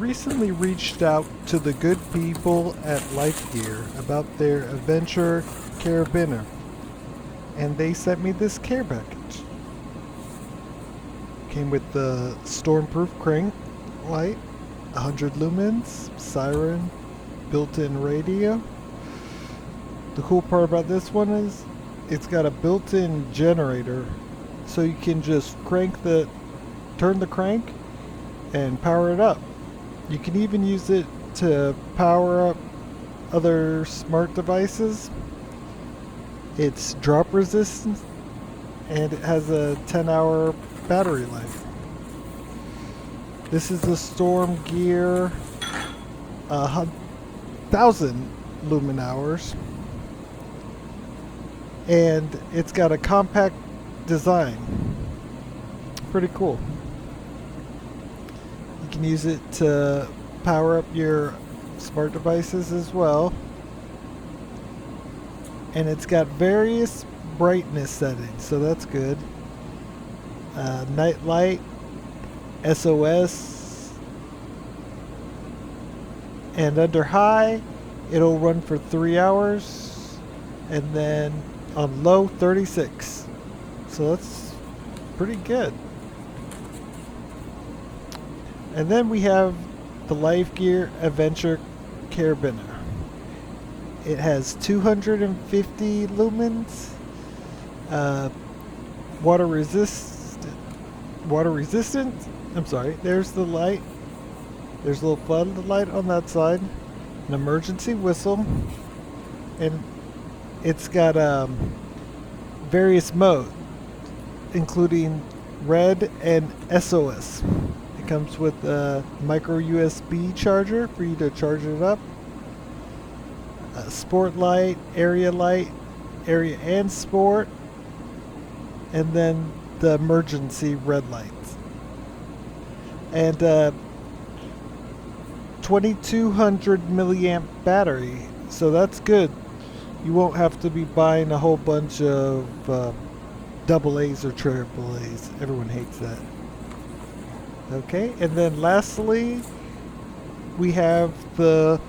recently reached out to the good people at Life Gear about their adventure Carabiner, and they sent me this care package. Came with the stormproof crank light, 100 lumens, siren, built-in radio. The cool part about this one is it's got a built-in generator, so you can just turn the crank and power it up. You can even use it to power up other smart devices. It's drop resistant and it has a 10-hour battery life. This is the Storm Gear 1000 lumen hours, and it's got a compact design. Pretty cool. You can use it to power up your smart devices as well. And it's got various brightness settings, so that's good. Night light, SOS, and under high, it'll run for 3 hours, and then on low, 36. So that's pretty good. And then we have the Life Gear Adventure Carabiner. It has 250 lumens, water resistant. I'm sorry. There's the light. There's a little floodlight on that side. An emergency whistle, and it's got various modes, including red and SOS. It comes with a micro USB charger for you to charge it up. A sport light, area and sport, and then the emergency red lights. And 2200 milliamp battery, so that's good. You won't have to be buying a whole bunch of double A's or triple A's. Everyone hates that. Okay, and then lastly, we have the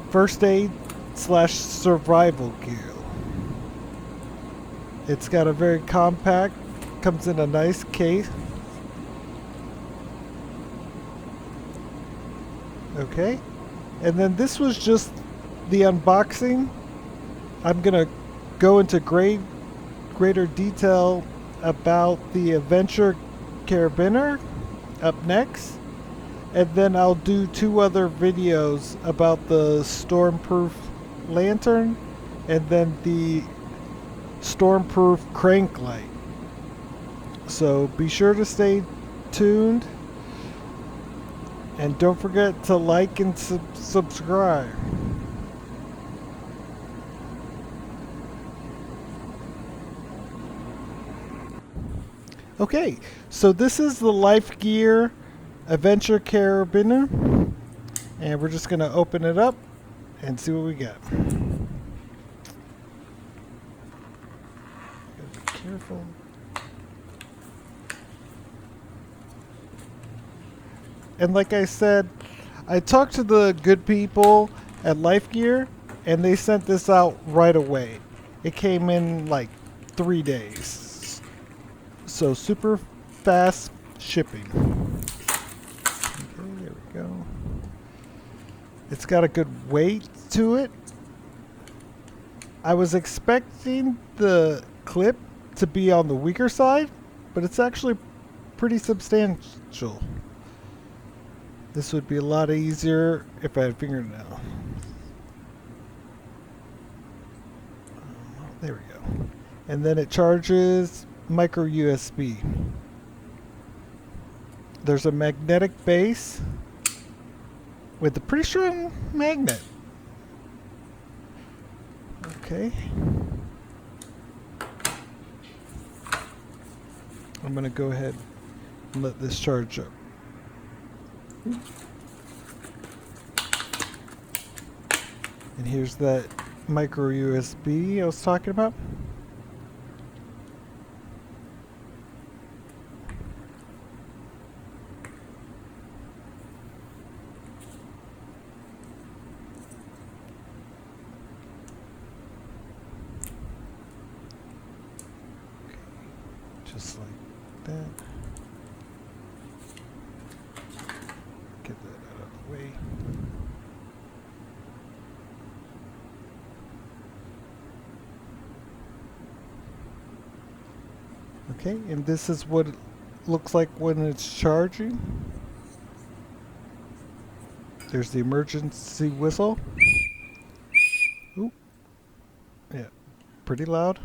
first aid / survival gear. It's got a very compact, comes in a nice case. Okay, and then this was just the unboxing. I'm gonna go into greater detail about the Adventure Carabiner up next, and then I'll do 2 other videos about the stormproof lantern and then the stormproof crank light. So be sure to stay tuned, and don't forget to like and subscribe. Okay, so this is the Life Gear Adventure Carabiner, and we're just going to open it up and see what we got. Be careful. And like I said, I talked to the good people at Life Gear, and they sent this out right away. It came in like 3 days. So super fast shipping. Okay, there we go. It's got a good weight to it. I was expecting the clip to be on the weaker side, but it's actually pretty substantial. This would be a lot easier if I had fingernail. There we go. And then it charges micro USB. There's a magnetic base with a pretty strong magnet. Okay. I'm going to go ahead and let this charge up. And here's that micro USB I was talking about. Just like that. Get that out of the way. Okay, and this is what it looks like when it's charging. There's the emergency whistle. Ooh. Yeah, pretty loud.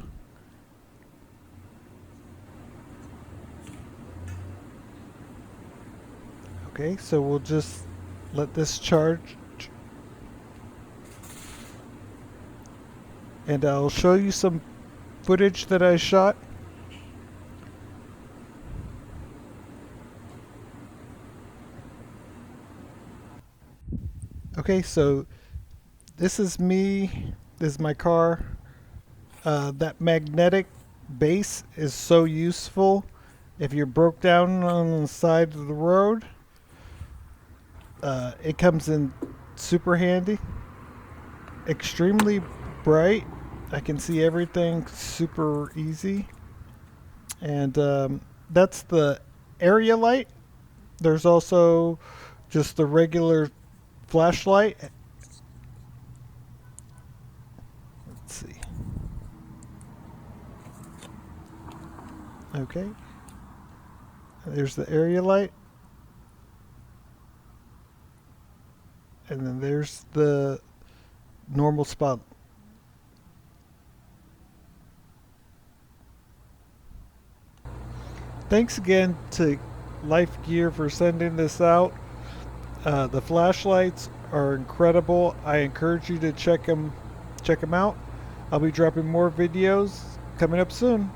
Okay, so we'll just let this charge. And I'll show you some footage that I shot. Okay, so this is me. This is my car. That magnetic base is so useful if you're broke down on the side of the road. It comes in super handy. Extremely bright. I can see everything super easy. And that's the area light. There's also just the regular flashlight. Let's see. Okay. There's the area light. And then there's the normal spot. Thanks again to Life Gear for sending this out. The flashlights are incredible. I encourage you to check them out. I'll be dropping more videos coming up soon.